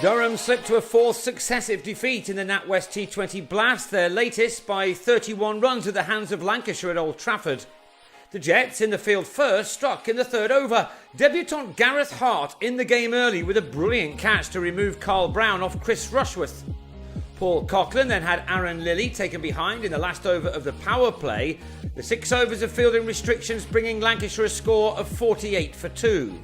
Durham slipped to a fourth successive defeat in the NatWest T20 Blast, their latest by 31 runs at the hands of Lancashire at Old Trafford. The Jets, in the field first, struck in the third over. Debutant Gareth Hart in the game early with a brilliant catch to remove Carl Brown off Chris Rushworth. Paul Coughlin then had Aaron Lilly taken behind in the last over of the power play, the 6 overs of fielding restrictions bringing Lancashire a score of 48 for 2.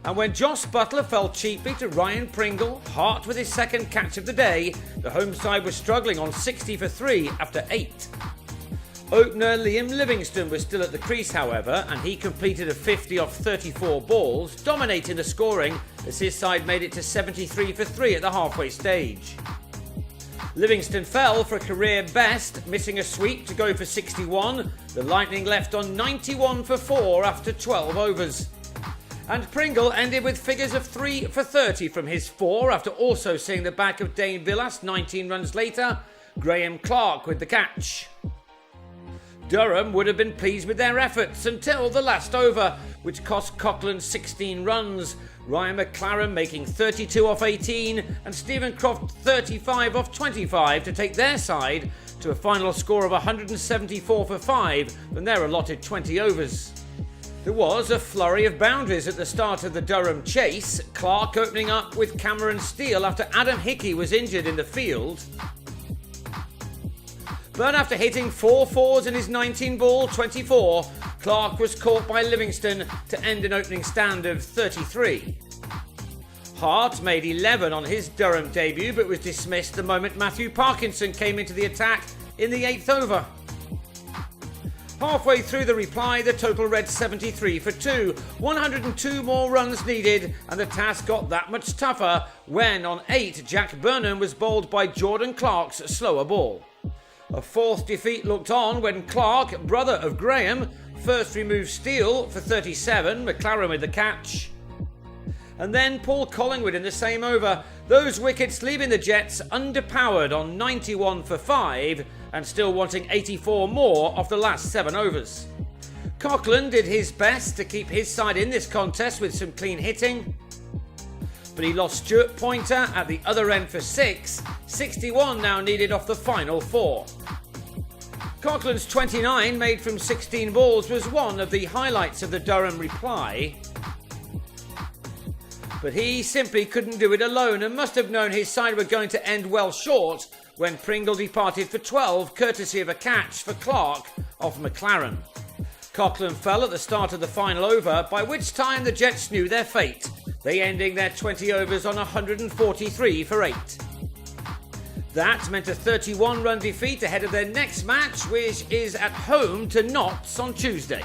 And when Joss Butler fell cheaply to Ryan Pringle, Hart with his second catch of the day, the home side was struggling on 60 for 3 after 8. Opener Liam Livingstone was still at the crease, however, and he completed a 50 off 34 balls, dominating the scoring as his side made it to 73 for 3 at the halfway stage. Livingstone fell for a career best, missing a sweep to go for 61. The Lightning left on 91 for 4 after 12 overs. And Pringle ended with figures of 3 for 30 from his 4 after also seeing the back of Dane Villas 19 runs later. Graham Clark with the catch. Durham would have been pleased with their efforts until the last over, which cost Coughlin 16 runs. Ryan McLaren making 32 off 18 and Stephen Croft 35 off 25 to take their side to a final score of 174 for 5 from their allotted 20 overs. There was a flurry of boundaries at the start of the Durham chase, Clark opening up with Cameron Steele after Adam Hickey was injured in the field. But after hitting 4 fours in his 19-ball 24, Clark was caught by Livingstone to end an opening stand of 33. Hart made 11 on his Durham debut but was dismissed the moment Matthew Parkinson came into the attack in the 8th over. Halfway through the reply, the total read 73 for 2. 102 more runs needed, and the task got that much tougher when, on 8, Jack Burnham was bowled by Jordan Clark's slower ball. A fourth defeat looked on when Clark, brother of Graham, first removed Steele for 37, McLaren with the catch. And then Paul Collingwood in the same over. Those wickets leaving the Jets underpowered on 91 for 5 and still wanting 84 more off the last 7 overs. Coughlin did his best to keep his side in this contest with some clean hitting, but he lost Stuart Pointer at the other end for 6. 61 now needed off the final 4. Coughlin's 29 made from 16 balls was one of the highlights of the Durham reply, but he simply couldn't do it alone and must have known his side were going to end well short when Pringle departed for 12 courtesy of a catch for Clark off McLaren. Coughlin fell at the start of the final over, by which time the Jets knew their fate, they ending their 20 overs on 143 for 8. That meant a 31-run defeat ahead of their next match, which is at home to Notts on Tuesday.